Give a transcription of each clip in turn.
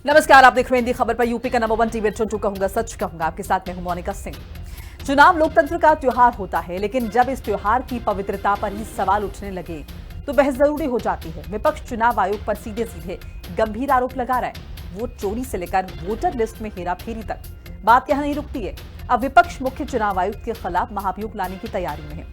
नमस्कार, आप देख रहे हैं हिंदी खबर पर। यूपी का नंबर 1 टीवी चुनचू कहूंगा, सच कहूंगा। आपके साथ मैं हूं मोनिका सिंह। चुनाव लोकतंत्र का त्योहार होता है, लेकिन जब इस त्योहार की पवित्रता पर ही सवाल उठने लगे तो बहस जरूरी हो जाती है। विपक्ष चुनाव आयोग पर सीधे सीधे गंभीर आरोप लगा रहा है, वोट चोरी से लेकर वोटर लिस्ट में हेराफेरी तक। बात यहां नहीं रुकती है। अब विपक्ष मुख्य चुनाव आयुक्त के खिलाफ महाभियोग लाने की तैयारी में है।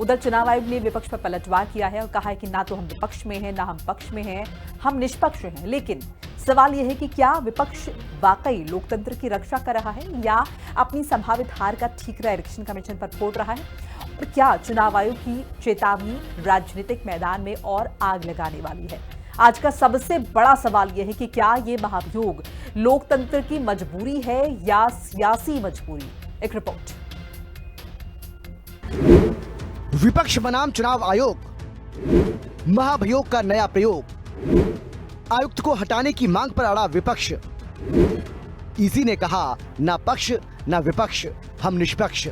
उधर चुनाव आयोग ने विपक्ष पर पलटवार किया है और कहा है कि ना तो हम विपक्ष में हैं, ना हम पक्ष में हैं, हम निष्पक्ष हैं। लेकिन सवाल यह है कि क्या विपक्ष वाकई लोकतंत्र की रक्षा कर रहा है या अपनी संभावित हार का ठीकरा इलेक्शन कमीशन पर फोड़ रहा है? और क्या चुनाव आयोग की चेतावनी राजनीतिक मैदान में और आग लगाने वाली है? आज का सबसे बड़ा सवाल यह है कि क्या ये महाभियोग लोकतंत्र की मजबूरी है या सियासी मजबूरी? एक रिपोर्ट। विपक्ष बनाम चुनाव आयोग, महाभियोग का नया प्रयोग। आयुक्त को हटाने की मांग पर अड़ा विपक्ष। इसी ने कहा, ना पक्ष ना विपक्ष, हम निष्पक्ष।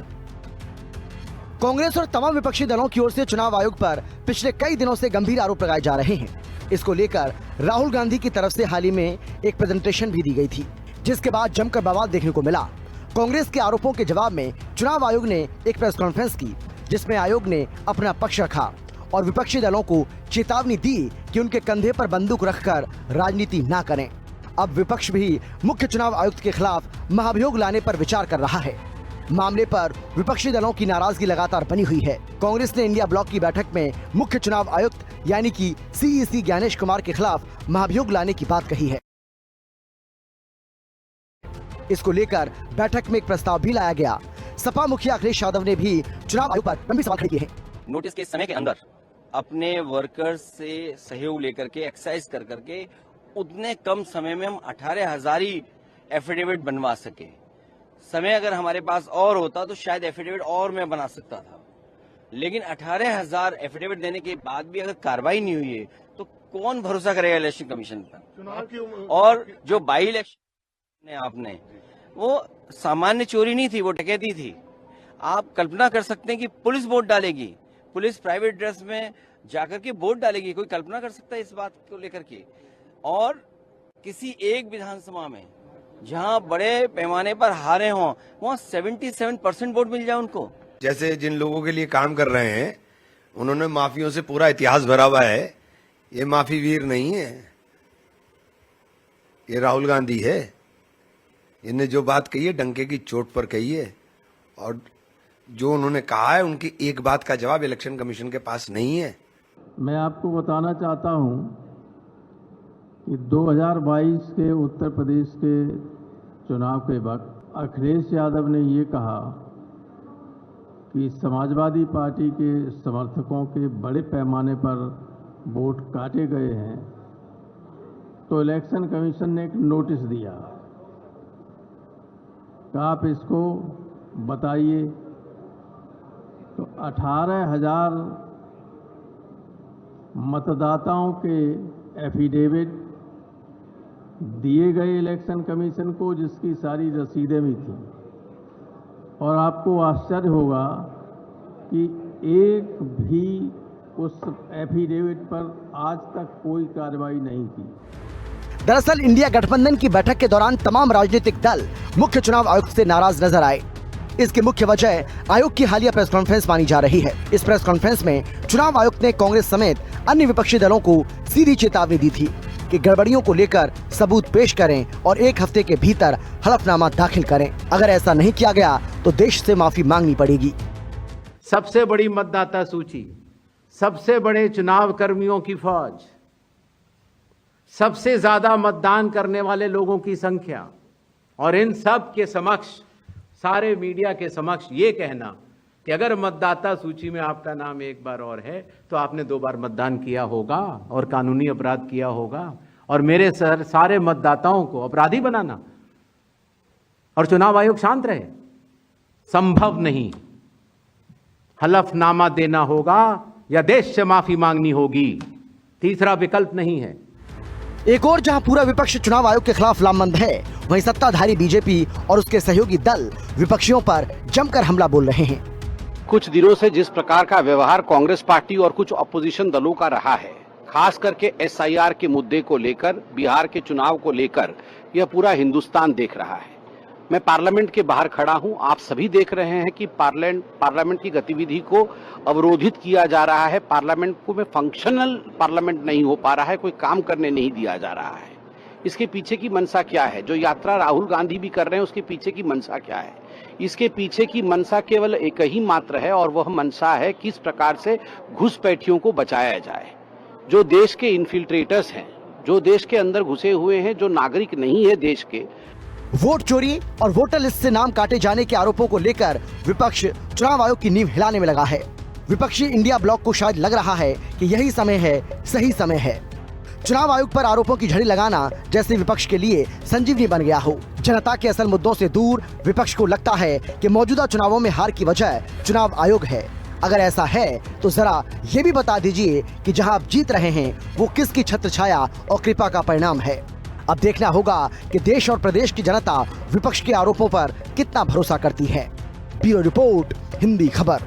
कांग्रेस और तमाम विपक्षी दलों की ओर से चुनाव आयोग पर पिछले कई दिनों से गंभीर आरोप लगाए जा रहे हैं। इसको लेकर राहुल गांधी की तरफ से हाल ही में एक प्रेजेंटेशन भी दी गई थी, जिसके बाद जमकर बवाल देखने को मिला। कांग्रेस के आरोपों के जवाब में चुनाव आयोग ने एक प्रेस कॉन्फ्रेंस की, जिसमें आयोग ने अपना पक्ष रखा और विपक्षी दलों को चेतावनी दी कि उनके कंधे पर बंदूक रखकर राजनीति ना करें। अब विपक्ष भी मुख्य चुनाव आयुक्त के खिलाफ महाभियोग लाने पर विचार कर रहा है। मामले पर विपक्षी दलों की नाराजगी लगातार बनी हुई है। कांग्रेस ने इंडिया ब्लॉक की बैठक में मुख्य चुनाव आयुक्त यानी कि सीईसी ज्ञानेश कुमार के खिलाफ महाभियोग लाने की बात कही है। इसको लेकर बैठक में एक प्रस्ताव भी लाया गया। सपा मुखिया अखिलेश यादव ने भी चुनाव आयोग पर गंभीर सवाल खड़े किए हैं। नोटिस के समय के अंदर अपने वर्कर्स से सहयोग लेकर के एक्सरसाइज कर करके उतने कम समय में हम 18,000 ही एफिडेविट बनवा सके। समय अगर हमारे पास और होता तो शायद एफिडेविट और मैं बना सकता था, लेकिन 18,000 एफिडेविट देने के बाद भी अगर कार्रवाई नहीं हुई है तो कौन भरोसा करेगा इलेक्शन कमीशन पर? और जो बाई इलेक्शन आपने, वो सामान्य चोरी नहीं थी, वो डकैती थी। आप कल्पना कर सकते हैं कि पुलिस वोट डालेगी, पुलिस प्राइवेट ड्रेस में जाकर के वोट डालेगी। कोई कल्पना कर सकता है इस बात को लेकर के? और किसी एक विधानसभा में जहां बड़े पैमाने पर हारे हों, वहां 77% वोट मिल जाए उनको। जैसे जिन लोगों के लिए काम कर रहे हैं, उन्होंने माफियों से पूरा इतिहास भरा हुआ है। ये माफी वीर नहीं है, ये राहुल गांधी है। इन्हें जो बात कही है डंके की चोट पर कही है, और जो उन्होंने कहा है उनकी एक बात का जवाब इलेक्शन कमीशन के पास नहीं है। मैं आपको बताना चाहता हूं कि 2022 के उत्तर प्रदेश के चुनाव के वक्त अखिलेश यादव ने ये कहा कि समाजवादी पार्टी के समर्थकों के बड़े पैमाने पर वोट काटे गए हैं। तो इलेक्शन कमीशन ने एक नोटिस दिया कि आप इसको बताइए। तो 18,000 मतदाताओं के एफिडेविट दिए गए इलेक्शन कमीशन को, जिसकी सारी रसीदें भी थी। और आपको आश्चर्य होगा कि एक भी उस एफिडेविट पर आज तक कोई कार्रवाई नहीं की। दरअसल इंडिया गठबंधन की बैठक के दौरान तमाम राजनीतिक दल मुख्य चुनाव आयुक्त से नाराज नजर आए। इसकी मुख्य वजह आयोग की हालिया प्रेस कॉन्फ्रेंस मानी जा रही है। इस प्रेस कॉन्फ्रेंस में चुनाव आयुक्त ने कांग्रेस समेत अन्य विपक्षी दलों को सीधी चेतावनी दी थी कि गड़बड़ियों को लेकर सबूत पेश करें और 1 हफ्ते के भीतर हलफनामा दाखिल करें। अगर ऐसा नहीं किया गया तो देश से माफी मांगनी पड़ेगी। सबसे बड़ी मतदाता सूची, सबसे बड़े चुनाव कर्मियों की फौज, सबसे ज्यादा मतदान करने वाले लोगों की संख्या, और इन सब के समक्ष, सारे मीडिया के समक्ष ये कहना कि अगर मतदाता सूची में आपका नाम एक बार और है तो आपने 2 बार मतदान किया होगा और कानूनी अपराध किया होगा, और मेरे सारे मतदाताओं को अपराधी बनाना और चुनाव आयोग शांत रहे, संभव नहीं। हलफनामा देना होगा या देश से माफी मांगनी होगी, तीसरा विकल्प नहीं है। एक और जहां पूरा विपक्ष चुनाव आयोग के खिलाफ लामबंद है, वहीं सत्ताधारी बीजेपी और उसके सहयोगी दल विपक्षियों पर जमकर हमला बोल रहे हैं। कुछ दिनों से जिस प्रकार का व्यवहार कांग्रेस पार्टी और कुछ अपोजिशन दलों का रहा है, खास करके एसआईआर के मुद्दे को लेकर, बिहार के चुनाव को लेकर यह पूरा हिंदुस्तान देख रहा है। मैं पार्लियामेंट के बाहर खड़ा हूं, आप सभी देख रहे हैं कि पार्लियामेंट की गतिविधि को अवरोधित किया जा रहा है। पार्लियामेंट को में फंक्शनल पार्लियामेंट नहीं हो पा रहा है, कोई काम करने नहीं दिया जा रहा है। इसके पीछे की मंशा क्या है? जो यात्रा राहुल गांधी भी कर रहे हैं, उसके पीछे की मंशा क्या है? इसके पीछे की मंशा केवल एक ही मात्र है, और वह मंशा है किस प्रकार से घुसपैठियों को बचाया जाए। जो देश के इन्फिल्ट्रेटर्स हैं, जो देश के अंदर घुसे हुए हैं, जो नागरिक नहीं है देश के। वोट चोरी और वोटर लिस्ट से नाम काटे जाने के आरोपों को लेकर विपक्ष चुनाव आयोग की नींव हिलाने में लगा है। विपक्षी इंडिया ब्लॉक को शायद लग रहा है कि यही समय है, सही समय है। चुनाव आयोग पर आरोपों की झड़ी लगाना जैसे विपक्ष के लिए संजीवनी बन गया हो। जनता के असल मुद्दों से दूर विपक्ष को लगता है कि मौजूदा चुनावों में हार की वजह चुनाव आयोग है। अगर ऐसा है तो जरा ये भी बता दीजिए कि जहां आप जीत रहे हैं वो किसकी छत्र छाया और कृपा का परिणाम है। अब देखना होगा कि देश और प्रदेश की जनता विपक्ष के आरोपों पर कितना भरोसा करती है। ब्यूरो रिपोर्ट, हिंदी खबर।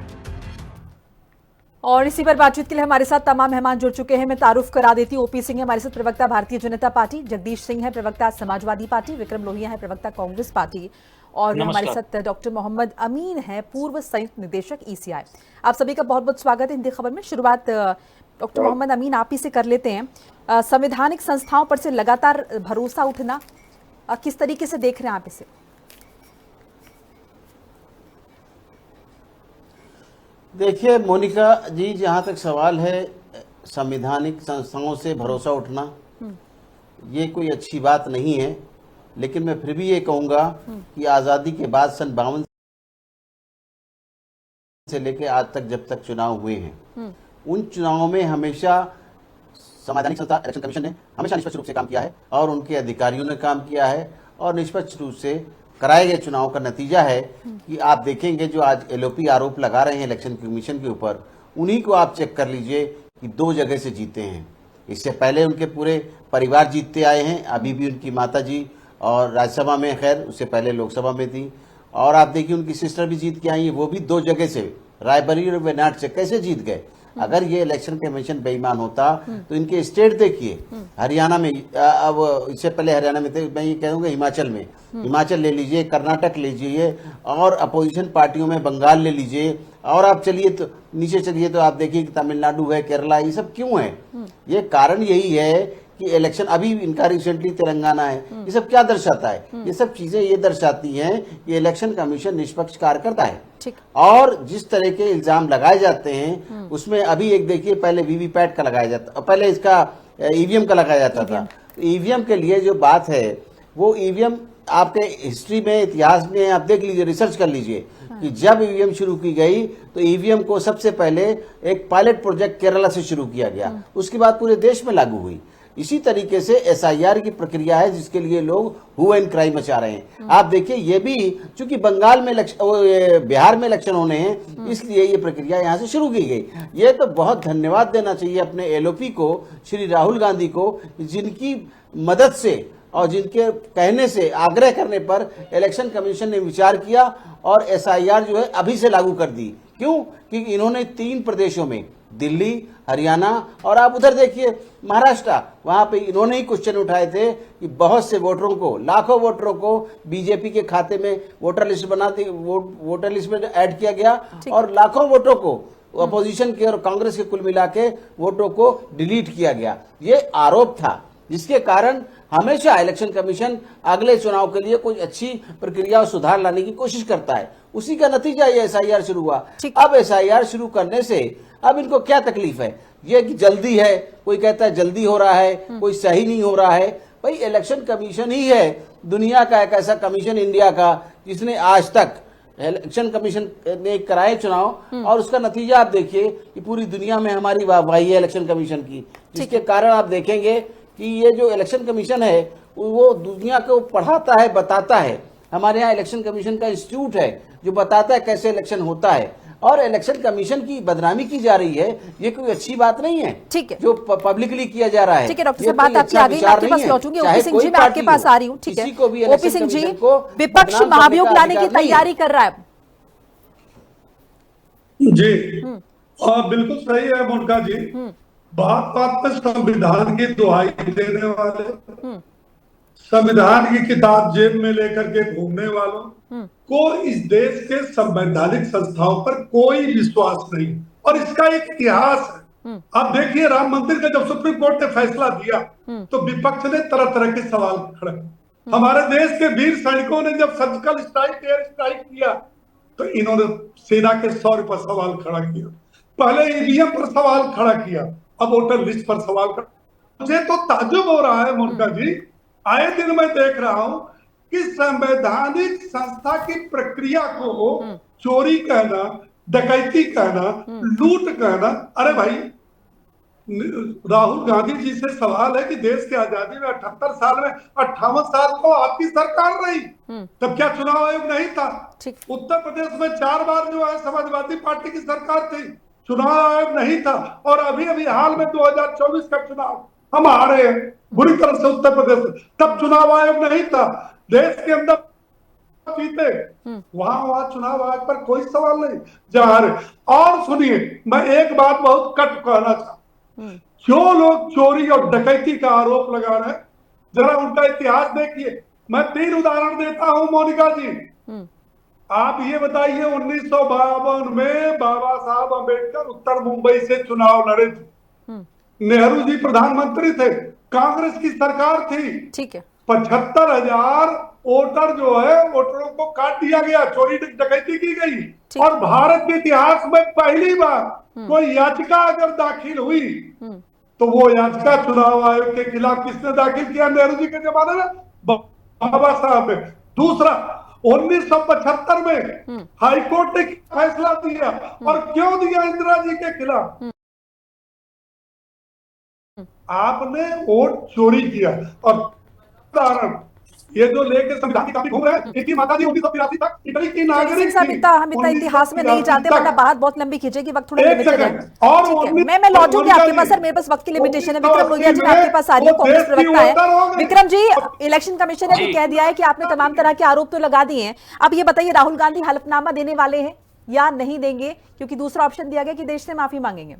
और इसी पर बातचीत के लिए हमारे साथ तमाम मेहमान जुड़ चुके हैं। मैं तारुफ करा देती हूँ। ओपी सिंह है हमारे साथ, प्रवक्ता भारतीय जनता पार्टी, जगदीश सिंह है प्रवक्ता समाजवादी पार्टी, विक्रम लोहिया है प्रवक्ता कांग्रेस पार्टी, और हमारे साथ डॉक्टर मोहम्मद अमीन है, पूर्व संयुक्त निदेशक ईसीआई। आप सभी का बहुत बहुत स्वागत है हिंदी खबर में। शुरुआत डॉक्टर मोहम्मद अमीन आप ही से कर लेते हैं। संवैधानिक संस्थाओं पर से लगातार भरोसा उठना, किस तरीके से देख रहे हैं आप इसे? देखिए मोनिका जी, जहाँ तक सवाल है संवैधानिक संस्थाओं से भरोसा उठना, ये कोई अच्छी बात नहीं है। लेकिन मैं फिर भी ये कहूँगा कि आज़ादी के बाद सन 52 से लेकर आज तक जब तक चुनाव हुए हैं, उन चुनावों में हमेशा संवैधानिक संस्था इलेक्शन कमीशन ने हमेशा निष्पक्ष रूप से काम किया है, और उनके अधिकारियों ने काम किया है, और निष्पक्ष रूप से कराए गए चुनाव का नतीजा है कि आप देखेंगे जो आज एलओपी आरोप लगा रहे हैं इलेक्शन कमीशन के ऊपर, उन्हीं को आप चेक कर लीजिए कि 2 जगह से जीते हैं। इससे पहले उनके पूरे परिवार जीतते आए हैं, अभी भी उनकी माता जी और राज्यसभा में, खैर उससे पहले लोकसभा में थी, और आप देखिए उनकी सिस्टर भी जीत के आई है, वो भी 2 जगह से, रायबरेली और वेनाड से कैसे जीत गए। अगर ये इलेक्शन कमीशन बेईमान होता तो इनके स्टेट देखिए, हरियाणा में, अब इससे पहले हरियाणा में थे, मैं ये कहूँगा हिमाचल में, हिमाचल ले लीजिए, कर्नाटक ले लीजिए, और अपोजिशन पार्टियों में बंगाल ले लीजिए, और आप चलिए तो नीचे चलिए तो आप देखिए कि तमिलनाडु है, केरला, ये सब क्यों है? ये कारण यही है कि इलेक्शन, अभी इनका रिसेंटली तेलंगाना है, ये सब क्या दर्शाता है? ये सब चीजें ये दर्शाती हैं कि इलेक्शन कमीशन निष्पक्ष कार्य करता है। और जिस तरह के इल्जाम लगाए जाते हैं उसमें अभी एक देखिए, पहले वीवीपैट का लगाया जाता, पहले इसका ईवीएम का लगाया जाता था। ईवीएम के लिए जो बात है, वो ईवीएम आपके हिस्ट्री में, इतिहास में आप देख लीजिए, रिसर्च कर लीजिए कि जब ईवीएम शुरू की गई तो ईवीएम को सबसे पहले एक पायलट प्रोजेक्ट केरला से शुरू किया गया, उसके बाद पूरे देश में लागू हुई। इसी तरीके से एसआईआर की प्रक्रिया है जिसके लिए लोग हु एंड क्राई मचा रहे हैं। आप देखिए, ये भी चूंकि बंगाल में बिहार में इलेक्शन होने हैं, इसलिए ये प्रक्रिया यहाँ से शुरू की गई। ये तो बहुत धन्यवाद देना चाहिए अपने एलओपी को, श्री राहुल गांधी को, जिनकी मदद से और जिनके कहने से, आग्रह करने पर इलेक्शन कमीशन ने विचार किया और एसआईआर जो है अभी से लागू कर दी। क्यों? क्योंकि इन्होंने 3 प्रदेशों में, दिल्ली, हरियाणा और आप उधर देखिए महाराष्ट्र, वहां पे इन्होंने ही क्वेश्चन उठाए थे कि बहुत से वोटरों को, लाखों वोटरों को बीजेपी के खाते में वोटर लिस्ट वोटर लिस्ट में ऐड किया गया, और लाखों वोटों को अपोजिशन के और कांग्रेस के कुल मिला के वोटों को डिलीट किया गया। ये आरोप था, जिसके कारण हमेशा इलेक्शन कमीशन अगले चुनाव के लिए कोई अच्छी प्रक्रिया और सुधार लाने की कोशिश करता है। उसी का नतीजा ये एसआईआर शुरू हुआ। अब एसआईआर शुरू करने से अब इनको क्या तकलीफ है? ये कि जल्दी है, कोई कहता है जल्दी हो रहा है, कोई सही नहीं हो रहा है। भाई इलेक्शन कमीशन ही है दुनिया का एक ऐसा कमीशन, इंडिया का, जिसने आज तक इलेक्शन कमीशन ने कराए चुनाव, और उसका नतीजा आप देखिए कि पूरी दुनिया में हमारी वाहवाही है इलेक्शन कमीशन की, जिसके कारण आप देखेंगे कि ये जो इलेक्शन कमीशन है वो दुनिया को पढ़ाता है, बताता है। हमारे यहाँ इलेक्शन कमीशन का इंस्टीट्यूट है जो बताता है कैसे इलेक्शन होता है, और इलेक्शन कमीशन की बदनामी की जा रही है। ये कोई अच्छी बात नहीं है, ठीक है, जो पब्लिकली किया जा रहा है। ठीक है डॉक्टर साहब, बात आपकी आ गई, मैं आपके पास लौटूंगी। ओपी सिंह जी, मैं आपके पास आ रही हूँ। ठीक है ओपी सिंह जी, विपक्ष महाभियोग लाने की तैयारी कर रहा है जी। बिल्कुल सही है मोनिका जी। बात बात में संविधान की दुहाई देने वाले, संविधान की किताब जेब में लेकर के घूमने वालों को इस देश के संवैधानिक संस्थाओं पर कोई विश्वास नहीं, और इसका एक इतिहास है। अब देखिए, राम मंदिर का जब सुप्रीम कोर्ट ने फैसला दिया तो विपक्ष ने तरह तरह के सवाल खड़े। हमारे देश के वीर सैनिकों ने जब सर्जिकल स्ट्राइक, एयर स्ट्राइक किया तो इन्होंने सेना के शौर्य पर सवाल खड़ा किया, पहले ईवीएम पर सवाल खड़ा किया, अब वोटर लिस्ट पर सवाल खड़ा। मुझे तो ताज्जुब हो रहा है मोनिका जी, आए दिन मैं देख रहा हूं कि संवैधानिक संस्था की प्रक्रिया को चोरी कहना, डकैती कहना, लूट कहना। अरे भाई, राहुल गांधी जी से सवाल है कि देश की आजादी में 78 साल में 58 साल को आपकी सरकार रही, तब क्या चुनाव आयोग नहीं था? उत्तर प्रदेश में 4 बार जो है समाजवादी पार्टी की सरकार थी, चुनाव आयोग नहीं था। और अभी अभी हाल में 2024 का चुनाव हम हारे हैं बुरी तरह से उत्तर प्रदेश, तब चुनाव आयोग नहीं था। देश के अंदर जीते, वहां चुनाव आयोग पर कोई सवाल नहीं, जहां हारे। और सुनिए, मैं एक बात बहुत कट कहना चाहता, जो लोग चोरी और डकैती का आरोप लगा रहे हैं, जरा उनका इतिहास देखिए। मैं 3 उदाहरण देता हूं मोनिका जी। आप ये बताइए, 1952 में बाबा साहब अंबेडकर उत्तर मुंबई से चुनाव लड़े थे, नेहरू जी प्रधानमंत्री थे, कांग्रेस की सरकार थी, ठीक है। 75,000 वोटर जो है, वोटरों को काट दिया गया, चोरी डकैती की गई। और भारत के इतिहास में पहली बार कोई याचिका अगर दाखिल हुई तो वो याचिका चुनाव आयोग के खिलाफ किसने दाखिल किया? नेहरू जी के जमाने में, बाबा साहब ने। दूसरा, 1975 में हाईकोर्ट ने फैसला दिया, और क्यों दिया? इंदिरा जी के खिलाफ। आपने वोट चोरी किया। और उदाहरण, ये जो लेके संविधान की कॉपी घूम रहे हैं, इनकी माता जी 1983 तक इटली की नागरिक थी। हम इतना इतिहास में नहीं जानते, वरना बात बहुत लंबी खींचेगी, वक्त थोड़ा लिमिटेड है। और मैं लौटूंगी आपके पास, सर मेरे पास वक्त की लिमिटेशन है। विक्रम लोहिया जी, मैं आपके पास आ रही हूँ, कांग्रेस प्रवक्ता है। विक्रम जी, इलेक्शन कमीशन ने भी कह दिया है कि आपने तमाम तरह के आरोप तो लगा दिए हैं। अब ये बताइए, राहुल गांधी हलफनामा देने वाले हैं या नहीं देंगे? क्योंकि दूसरा ऑप्शन दिया गया कि देश से माफी मांगेंगे।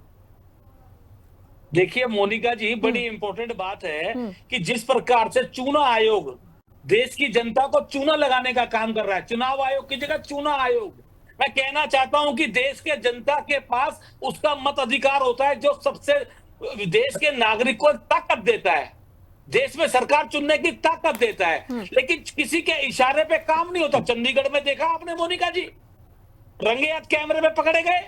देखिए मोनिका जी, बड़ी इंपॉर्टेंट बात है कि जिस प्रकार से चुनाव आयोग देश की जनता को चूना लगाने का काम कर रहा है, चुनाव आयोग की जगह चुनाव आयोग, मैं कहना चाहता हूं कि देश के जनता के पास उसका मत अधिकार होता है, जो सबसे देश के नागरिक को ताकत देता है, देश में सरकार चुनने की ताकत देता है। लेकिन किसी के इशारे पे काम नहीं होता। चंडीगढ़ में देखा आपने मोनिका जी, रंगे हाथ कैमरे में पकड़े गए।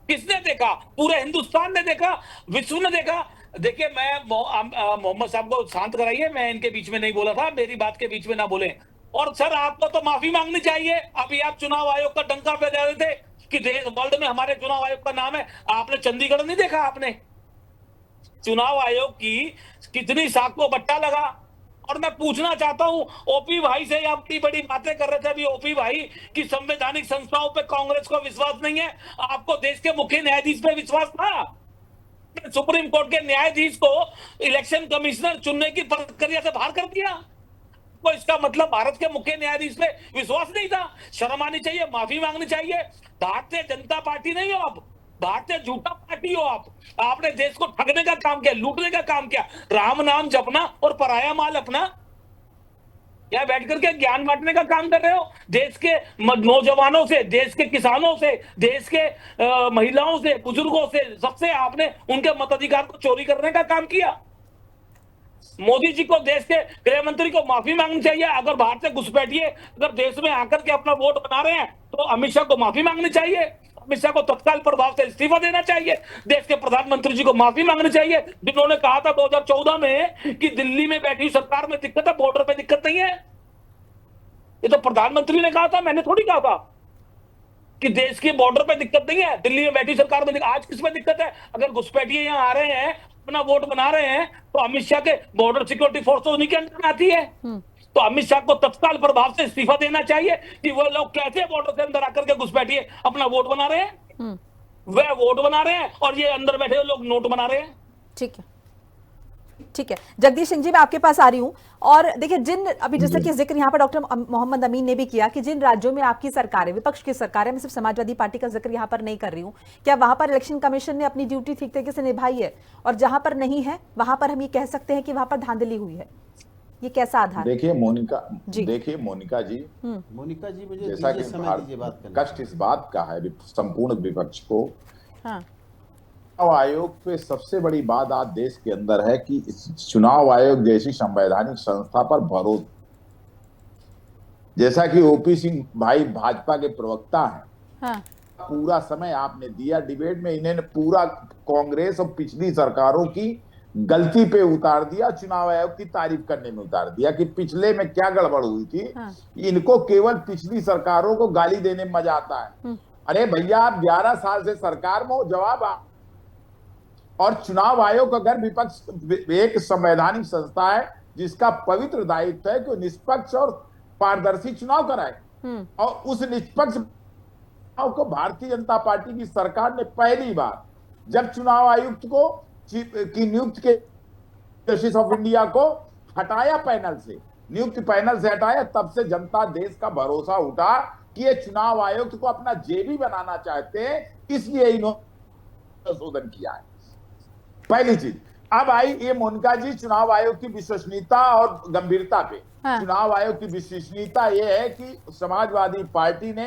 किसने देखा? पूरे हिंदुस्तान ने देखा, विश्व ने देखा। देखिए, मैं मोहम्मद साहब को शांत कराइए, मैं इनके बीच में नहीं बोला था, मेरी बात के बीच में ना बोले। और सर, आपको तो माफी मांगनी चाहिए। अभी आप चुनाव आयोग का डंका पे दे रहे थे कि देश वर्ल्ड में हमारे चुनाव आयोग का नाम है। आपने चंडीगढ़ नहीं देखा? आपने चुनाव आयोग की कितनी साख को बट्टा लगा। और मैं पूछना चाहता हूं ओपी भाई से, आप बड़ी बड़ी बातें कर रहे थे अभी ओपी भाई कि संवैधानिक संस्थाओं पे कांग्रेस को विश्वास नहीं है। आपको देश के मुख्य न्यायाधीश पे विश्वास था? सुप्रीम कोर्ट के न्यायाधीश को इलेक्शन कमिश्नर चुनने की प्रक्रिया से बाहर कर दिया। तो इसका मतलब भारत के मुख्य न्यायाधीश पे विश्वास नहीं था। शर्म आनी चाहिए, माफी मांगनी चाहिए। भारतीय जनता पार्टी नहीं हो आप, भारतीय झूठा पार्टी हो आप। आपने देश को ठगने का काम किया, लूटने का काम किया, राम नाम जपना और पराया माल अपना, या बैठ करके ज्ञान बांटने का काम कर रहे हो। देश के नौजवानों से, देश के किसानों से, देश के महिलाओं से, बुजुर्गों से, सबसे आपने उनके मताधिकार को चोरी करने का काम किया। मोदी जी को, देश के गृह मंत्री को माफी मांगनी चाहिए। अगर बाहर से घुसपैठिए अगर देश में आकर के अपना वोट बना रहे हैं तो अमित शाह को माफी मांगनी चाहिए। अमित शाह को तत्काल प्रभाव से इस्तीफा देना चाहिए। देश के प्रधानमंत्री जी को माफी मांगनी चाहिए, जिन्होंने कहा था 2014 में कि दिल्ली में बैठी सरकार में दिक्कत है, बॉर्डर पे दिक्कत नहीं है। ये तो प्रधानमंत्री ने कहा था, मैंने थोड़ी कहा था कि देश के बॉर्डर पे दिक्कत नहीं है, दिल्ली में बैठी सरकार में दिक्कत। आज किस में दिक्कत है? अगर घुसपैठिए यहाँ आ रहे हैं, अपना वोट बना रहे हैं, तो अमित शाह के बॉर्डर सिक्योरिटी फोर्स तो उन्हीं के अंडर में आती है। तो अमित शाह को तत्काल प्रभाव से इस्तीफा देना चाहिए कि वो लोग कैसे बॉर्डर से अंदर आकर के घुसपैठिए अपना वोट बना रहे हैं। वह वोट बना रहे हैं और ये अंदर बैठे लोग नोट बना रहे हैं। ठीक है, ठीक है, जगदीश सिंह जी मैं आपके पास आ रही हूं। और देखिए, जिन अभी जैसे कि जिक्र यहाँ पर डॉक्टर मोहम्मद अमीन ने भी किया कि जिन राज्यों में आपकी सरकार है, विपक्ष की सरकार है, मैं सिर्फ समाजवादी पार्टी का जिक्र यहाँ पर नहीं कर रही हूँ, क्या वहां पर इलेक्शन कमीशन ने अपनी ड्यूटी ठीक तरीके से निभाई है? और जहां पर नहीं है वहां पर हम ये कह सकते हैं कि वहां पर धांधली हुई है? ये कैसा आधार? देखिए मोनिका जी। देखिए मोनिका जी, मोनिका जी मुझे जैसा कि दीजिए समय दीजिए बात भारत करने कष्ट इस बात का है संपूर्ण विपक्ष को, हाँ, चुनाव आयोग पे सबसे बड़ी बात आज देश के अंदर है कि इस चुनाव आयोग जैसी संवैधानिक संस्था पर भरोसा, जैसा कि ओपी सिंह भाई भाजपा के प्रवक्ता हैं, हाँ, पूरा समय आपने दिया डिबेट में, इन्होंने पूरा कांग्रेस और पिछली सरकारों की गलती पे उतार दिया, चुनाव आयोग की तारीफ करने में उतार दिया कि पिछले में क्या गड़बड़ हुई थी। हाँ। इनको केवल पिछली सरकारों को गाली देने में मजा आता है। अरे भैया, आप 11 साल से सरकार में हो, जवाब आप। और चुनाव आयोग अगर विपक्ष एक संवैधानिक संस्था है जिसका पवित्र दायित्व है कि निष्पक्ष और पारदर्शी चुनाव कराए, और उस निष्पक्ष चुनाव को भारतीय जनता पार्टी की सरकार ने पहली बार जब चुनाव आयुक्त को की नियुक्त के जस्टिस ऑफ इंडिया को हटाया, पैनल से नियुक्त पैनल से हटाया, तब से जनता देश का भरोसा उठा कि ये चुनाव आयुक्त को अपना जेबी बनाना चाहते हैं, इसलिए इन्होंने संशोधन किया है। पहली चीज। अब आई ये मोनिका जी चुनाव आयोग की विश्वसनीयता और गंभीरता पे। हाँ। चुनाव आयोग की विश्वसनीयता ये है कि समाजवादी पार्टी ने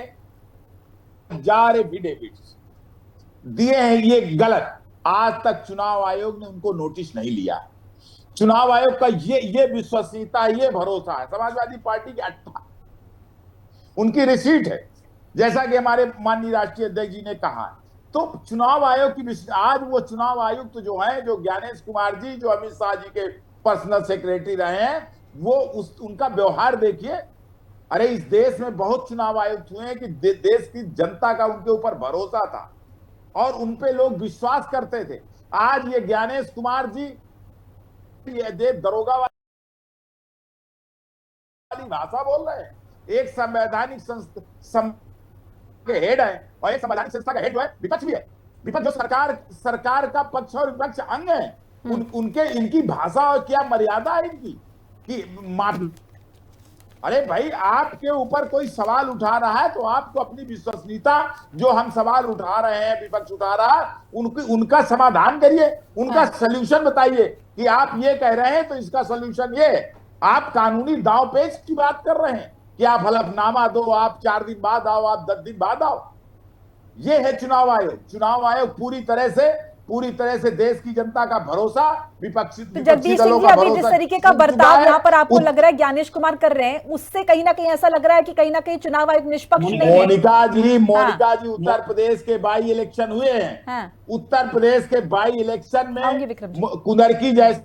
1000 एफिडेविट्स दिए हैं, ये गलत। आज तक चुनाव आयोग ने उनको नोटिस नहीं लिया। चुनाव आयोग का ये विश्वसनीयता, ये भरोसा है समाजवादी पार्टी के 18 उनकी रिसीट है, जैसा कि हमारे माननीय राष्ट्रीय अध्यक्ष जी ने कहा। तो चुनाव आयोग की आज वो चुनाव आयुक्त जो है, जो ज्ञानेश कुमार जी, जो अमित शाह जी के पर्सनल सेक्रेटरी रहे हैं, वो उनका व्यवहार देखिए। अरे इस देश में बहुत चुनाव आयुक्त हुए हैं कि देश की जनता का उनके ऊपर भरोसा था और उन पे लोग विश्वास करते थे। आज ये ज्ञानेश कुमार जी ये दरोगा वाली भाषा बोल रहे हैं। एक संवैधानिक संस्था के हेड है और एक संवैधानिक संस्था का हेड जो है विपक्ष भी है। विपक्ष जो सरकार का पक्ष और विपक्ष अंग है, उनके इनकी भाषा और क्या मर्यादा है इनकी कि माफ। अरे भाई, आपके ऊपर कोई सवाल उठा रहा है तो आपको अपनी विश्वसनीयता, जो हम सवाल उठा रहे हैं, विपक्ष उठा रहा है, उनका समाधान करिए, उनका सल्यूशन बताइए कि आप ये कह रहे हैं तो इसका सल्यूशन ये है। आप कानूनी दांव पेच की बात कर रहे हैं कि आप हलफनामा दो, आप 4 दिन बाद आओ, आप 10 दिन बाद आओ। ये है चुनाव आयोग। चुनाव आयोग पूरी तरह से देश की जनता का भरोसा, विपक्षी जगदीश सिंह जी, अभी जिस तरीके का बर्ताव यहाँ पर आपको लग रहा है ज्ञानेश कुमार कर रहे हैं, उससे कहीं ना कहीं ऐसा लग रहा है कि कहीं ना कहीं चुनाव आयोग निष्पक्ष नहीं है। मोनिका जी, उत्तर प्रदेश के बाई इलेक्शन हुए हैं। उत्तर प्रदेश के बाई इलेक्शन में कुंदरकी जैसे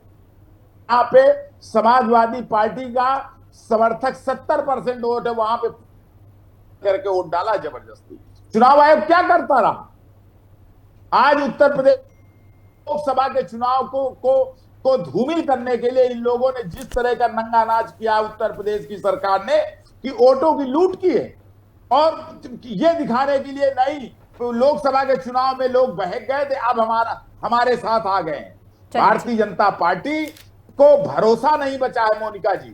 यहाँ पे समाजवादी पार्टी का समर्थक 70% वोट है, वहां पे करके वोट डाला जबरदस्ती। चुनाव आयोग क्या करता रहा? आज उत्तर प्रदेश लोकसभा के चुनाव को धूमिल करने के लिए इन लोगों ने जिस तरह का नंगा नाच किया उत्तर प्रदेश की सरकार ने कि वोटों की लूट की है, और ये दिखाने के लिए नहीं, लोकसभा के चुनाव में लोग बहक गए थे, अब हमारे साथ आ गए हैं। भारतीय जनता पार्टी को भरोसा नहीं बचा है मोनिका जी,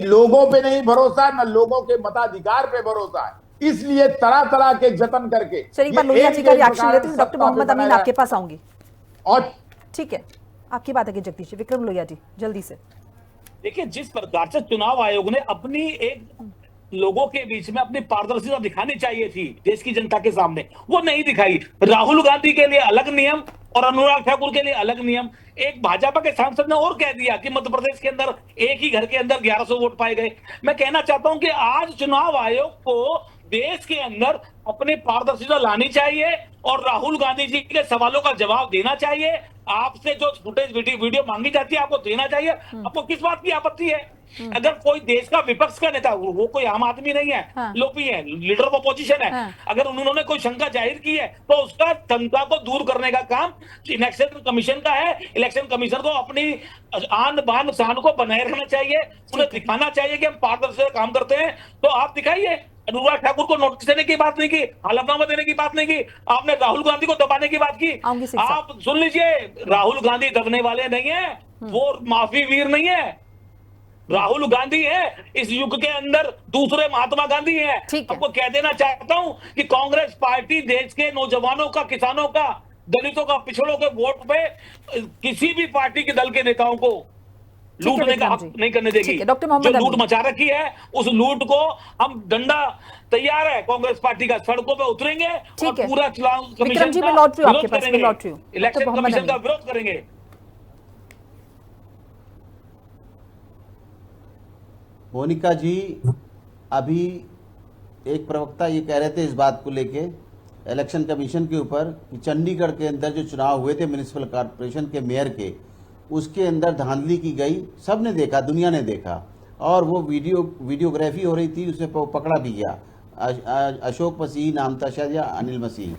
लोगों पे नहीं भरोसा, न लोगों के मताधिकार पे भरोसा है, इसलिए तरह के जतन करके। चलिए पर लोहिया जी का रिएक्शन लेते हैं। डॉक्टर मोहम्मद अमीन आपके पास आऊंगी। और ठीक है, आपकी बात है कि जगदीश जी। विक्रम लोहिया जी जल्दी से। देखिए, जिस प्रकार से चुनाव आयोग ने अपनी एक लोगों के बीच में अपनी पारदर्शिता दिखानी चाहिए थी देश की जनता के सामने, वो नहीं दिखाई। राहुल गांधी के लिए अलग नियम और अनुराग ठाकुर के लिए अलग नियम। एक भाजपा के सांसद ने और कह दिया कि मध्य प्रदेश के अंदर एक ही घर के अंदर 1100 वोट पाए गए। मैं कहना चाहता हूं कि आज चुनाव आयोग को देश के अंदर अपनी पारदर्शिता लानी चाहिए और राहुल गांधी जी के सवालों का जवाब देना चाहिए। आपसे जो फुटेज वीडियो मांगी जाती है आपको देना चाहिए। आपको किस बात की आपत्ति है? अगर कोई देश का विपक्ष का नेता, वो कोई आम आदमी नहीं है, लोपी है, लीडर ऑफ अपोजिशन है, अगर उन्होंने कोई शंका जाहिर की है तो उसका शंका को दूर करने का काम इलेक्शन कमीशन का है। इलेक्शन कमीशन को अपनी आन बान शान को बनाए रखना चाहिए, उन्हें दिखाना चाहिए कि हम पारदर्शी काम करते हैं। तो आप दिखाइए। अनुराग ठाकुर को नोटिस देने की बात नहीं की, हलफनामा देने की बात नहीं की, आपने राहुल गांधी को दबाने की बात की। आप सुन लीजिए, राहुल गांधी दबने वाले नहीं है, वो माफी वीर नहीं है, राहुल गांधी है इस युग के अंदर, दूसरे महात्मा गांधी हैं। आपको कह देना चाहता हूं कि कांग्रेस पार्टी देश के नौजवानों का, किसानों का, दलितों का, पिछड़ों के वोट पे किसी भी पार्टी के दल के नेताओं को लूटने का हक नहीं करने देगी। जो लूट मचा रखी है उस लूट को हम डंडा तैयार है, कांग्रेस पार्टी का सड़कों पे उतरेंगे और पूरा चुनाव कमीशन का विरोध करेंगे, इलेक्शन कमीशन का विरोध करेंगे। मोनिका जी, अभी एक प्रवक्ता ये कह रहे थे इस बात को लेके इलेक्शन कमीशन के ऊपर कि चंडीगढ़ के अंदर जो चुनाव हुए थे म्युनिसिपल कॉर्पोरेशन के मेयर के, उसके अंदर धांधली की गई, सबने देखा, दुनिया ने देखा, और वो वीडियोग्राफी हो रही थी, उसे पकड़ा भी गया। अशोक मसीह नाम था शायद, या अनिल मसीह।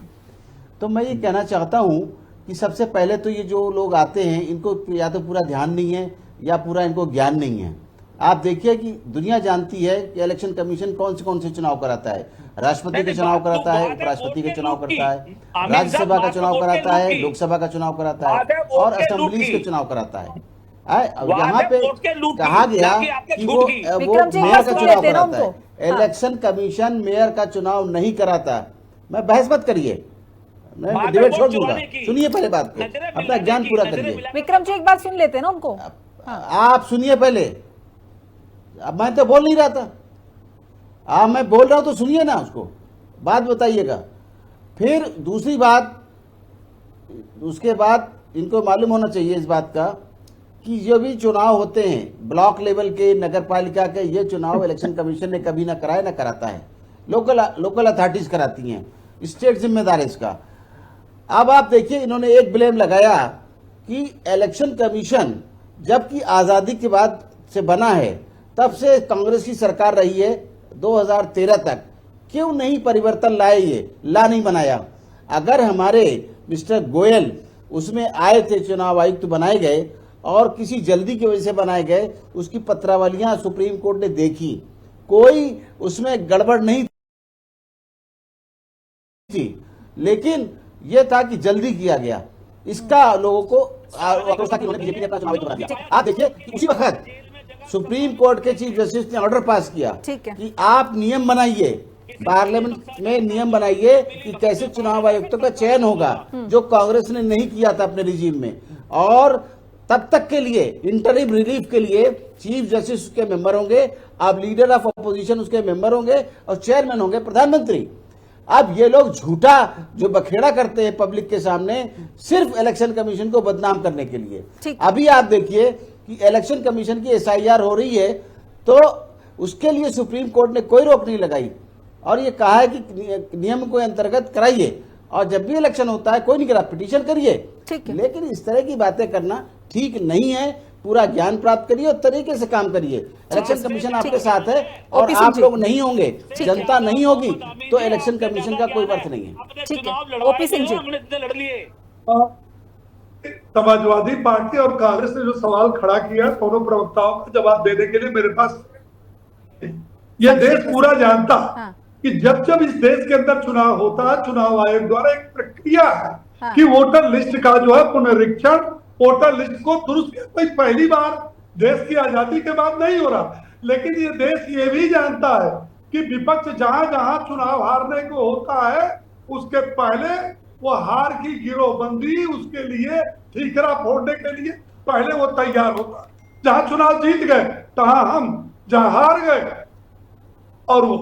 तो मैं ये कहना चाहता हूँ कि सबसे पहले तो ये जो लोग आते हैं इनको या तो पूरा ध्यान नहीं है या पूरा इनको ज्ञान नहीं है। आप देखिए कि दुनिया जानती है कि इलेक्शन कमीशन कौन से चुनाव कराता है। राष्ट्रपति का चुनाव कराता है, उपराष्ट्रपति का चुनाव करता है, राज्यसभा का चुनाव कराता है, लोकसभा का चुनाव कराता है और असेंबली का चुनाव कराता है। यहाँ पे कहा गया कि वो मेयर का चुनाव कराता है, इलेक्शन कमीशन मेयर का चुनाव नहीं कराता। मैं बहस मत करिए, मैं डिबेट छोड़ दूंगा। सुनिए पहले बात को, अपना ज्ञान पूरा करिए। विक्रम जी एक बार सुन लेते हैं ना उनको। आप सुनिए पहले, अब मैं तो बोल नहीं रहा था, मैं बोल रहा हूं तो सुनिए ना, उसको बात बताइएगा। फिर दूसरी बात, उसके बाद इनको मालूम होना चाहिए इस बात का कि जो भी चुनाव होते हैं ब्लॉक लेवल के, नगर पालिका के, ये चुनाव इलेक्शन कमीशन ने कभी ना कराया ना कराता है, लोकल अथॉरिटीज कराती हैं, स्टेट जिम्मेदार है इसका। अब आप देखिए, इन्होंने एक ब्लेम लगाया कि इलेक्शन कमीशन जबकि आजादी के बाद से बना है, तब से कांग्रेस की सरकार रही है 2013 तक, क्यों नहीं परिवर्तन लाए, ये ला नहीं बनाया। अगर हमारे मिस्टर गोयल उसमें आए थे, चुनाव आयुक्त बनाए गए और किसी जल्दी की वजह से बनाए गए, उसकी पत्रावलियां सुप्रीम कोर्ट ने देखी, कोई उसमें गड़बड़ नहीं थी, लेकिन यह था कि जल्दी किया गया। इसका लोगों को बीजेपी ने अपना चुनाव आयुक्त बना दिया। आप देखिए उसी वक्त सुप्रीम कोर्ट के चीफ जस्टिस ने ऑर्डर पास किया कि आप नियम बनाइए, पार्लियामेंट में नियम बनाइए कि कैसे चुनाव आयुक्तों का चयन होगा, जो कांग्रेस ने नहीं किया था अपने रिजीम में। और तब तक के लिए इंटरिम रिलीफ के लिए चीफ जस्टिस उसके मेंबर होंगे, अब लीडर ऑफ अपोजिशन उसके मेंबर होंगे और चेयरमैन होंगे प्रधानमंत्री। अब ये लोग झूठा जो बखेड़ा करते हैं पब्लिक के सामने, सिर्फ इलेक्शन कमीशन को बदनाम करने के लिए। अभी आप देखिए कि इलेक्शन कमीशन की SIR हो रही है, तो उसके लिए सुप्रीम कोर्ट ने कोई रोक नहीं लगाई और ये कहा है कि नियम के अंतर्गत कराइए, और जब भी इलेक्शन होता है कोई नहीं करा, पिटीशन करिए। लेकिन इस तरह की बातें करना ठीक नहीं है। पूरा ज्ञान प्राप्त करिए और तरीके से काम करिए। इलेक्शन कमीशन आपके साथ है और आप लोग नहीं होंगे, जनता नहीं होगी, तो इलेक्शन कमीशन का कोई अर्थ नहीं है। ठीक है, ओपी सिंह जी। समाजवादी पार्टी और कांग्रेस ने जो सवाल खड़ा किया, दोनों प्रवक्ताओं का जवाब देने के लिए मेरे पास, यह देश पूरा जानता कि जब इस देश के अंदर चुनाव होता है, चुनाव आयोग द्वारा एक प्रक्रिया है कि वोटर लिस्ट का जो है पुनरीक्षण, वोटर लिस्ट को दुरुस्त कोई पहली बार देश की आजादी के बाद नहीं हो रहा। लेकिन ये देश ये भी जानता है कि विपक्ष जहां जहां चुनाव हारने को होता है, उसके पहले वो हार की गिरोहबंदी, उसके लिए ठीकरा फोड़ने के लिए पहले वो तैयार होता। जहां चुनाव जीत गए तहां हम, जहां हार गए। और वो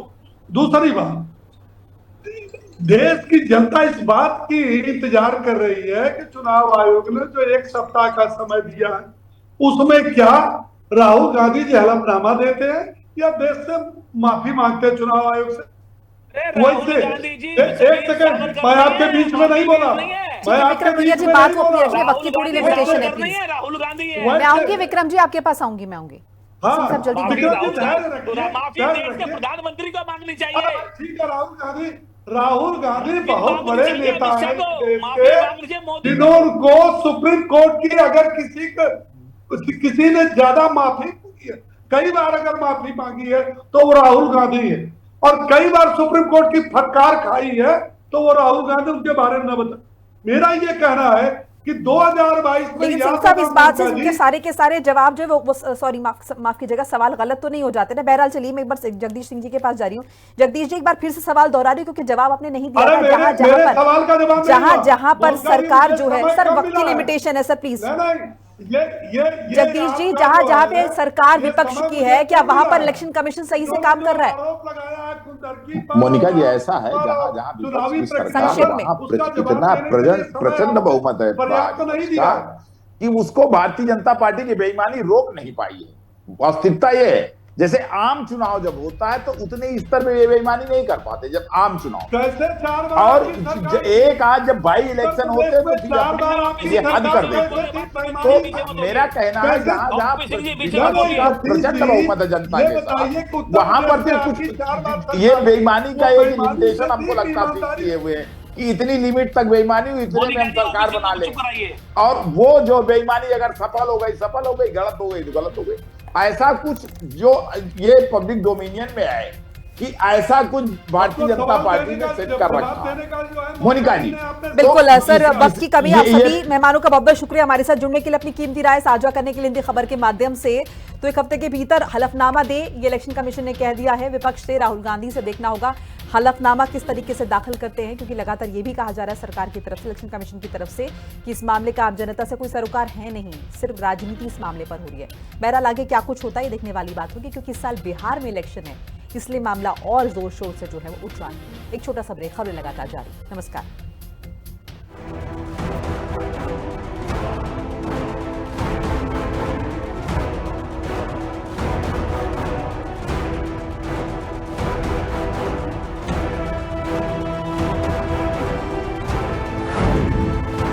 दूसरी बात, देश की जनता इस बात की इंतजार कर रही है कि चुनाव आयोग ने जो 1 सप्ताह का समय दिया है, उसमें क्या राहुल गांधी जी हलफनामा देते हैं या देश से माफी मांगते हैं चुनाव आयोग से? वैसे एक सेकंड, मैं आपके बीच में नहीं बोला, मैं आपके बीच में नहीं बोला। वक्त की थोड़ी लिमिटेशन है, प्लीज। राहुल गांधी मैं आऊंगी विक्रम जी, आपके पास आऊंगी, मैं आऊंगी। हाँ, जल्दी प्रधानमंत्री को मांगनी चाहिए। ठीक है, राहुल गांधी बहुत बड़े नेता हैं जिन्होंने सुप्रीम कोर्ट की अगर किसी ने ज्यादा माफी मांगी है, कई बार अगर माफी मांगी है तो वो राहुल गांधी है, और कई बार सुप्रीम कोर्ट की फटकार खाई है तो वो राहुल गांधी, उनके बारे में न बता। मेरा ये कहना है कि 2022 में लेकिन या सिंह साहब इस बात से जी, उनके सारे के सारे जवाब जो है वो सॉरी माफ कीजिएगा, सवाल गलत तो नहीं हो जाते ना। बहरहाल चलिए मैं एक बार जगदीश सिंह जी के पास जा रही हूँ। जगदीश जी एक बार फिर से सवाल दोहरा रही हूँ क्योंकि जवाब आपने नहीं दिया अरे था। मेरे सवाल का जवाब नहीं हुआ। जहां पर रोजगार सरकार मुझे जो है, समय सर कम वक्त मिला की है। लिमिटेशन है सर, प्लीज नहीं, ये जगदीश जी, आपका जहां जो जहां पे है, सरकार ये विपक्ष समय की मुझे है, क्या कम वहां मिला पर है। इलेक्शन कमीशन सही से जो काम जो कर रहा है? आरोप लगाया है कुंदरकी पर, मोनिका जी, ऐसा है पर जहां जहां विपक्ष चुनावी की सरकार संक्षेप प्रक्रिया में। वहां उसका जवाब इतना देने के लिए समय प्रचंड आपने बहुमत है पर्याप्त विपक्ष नहीं दिया का है। कि उसको भारतीय जनता पार्टी की बेईमानी रोक नहीं पाई है। वास्तविकता ये है, जैसे आम चुनाव जब होता है तो उतने स्तर पे ये बेईमानी नहीं कर पाते जब आम चुनाव, कैसे 4 बार और आपकी सरकार एक आज जब बाई इलेक्शन होते हैं तो फिर 4 बार आपकी ये हद सरकार कर देते हैं। कैसे तो मेरा कहना है कैसे- जहां जहां पीछे जी, पीछे विपक्ष बोलिए। का प्रचंड बहुमत है जनता ये के बताइए साथ, कि उत्तर वहां पर प्रदेश फिर में आपकी 4 बार कुछ सरकार ये बेईमानी का वो एक बेईमानी लिमिटेशन से हमको थी, लगता फिक्स ईमानदारी किए हुए हैं कि इतनी लिमिट तक बेईमानी हुई, इतने में हम मोनिका जी, सरकार ऑफिस बना में लें। चुप कराइए। और वो जो बेईमानी अगर सफल हो गई, गलत हो गई तो गलत हो गई। ऐसा कुछ जो ये पब्लिक डोमिनियन में है कि ऐसा कुछ भारतीय जनता पार्टी ने सेट कर रखा है। मोनिका जी, बिल्कुल तो सर, इस- वक्त की कमी। ये- आप ये- सभी मेहमानों का बहुत बहुत शुक्रिया हमारे साथ जुड़ने के लिए, अपनी कीमती राय साझा करने के लिए हिंदी खबर के माध्यम से। तो एक हफ्ते के भीतर हलफनामा दे, ये इलेक्शन कमीशन ने कह दिया है। विपक्ष से, राहुल गांधी से देखना होगा हलफनामा किस तरीके से दाखिल करते हैं, क्योंकि लगातार ये भी कहा जा रहा है सरकार की तरफ से, इलेक्शन कमीशन की तरफ से, कि इस मामले का आम जनता से कोई सरोकार है नहीं, सिर्फ राजनीति इस मामले पर हो रही है। बहरहाल आगे क्या कुछ होता है ये देखने वाली बात होगी, क्योंकि इस साल बिहार में इलेक्शन है, इसलिए मामला और जोर शोर से जो है वो उठ रहा है। एक छोटा सा ब्रेक, खबरें लगातार जारी। नमस्कार।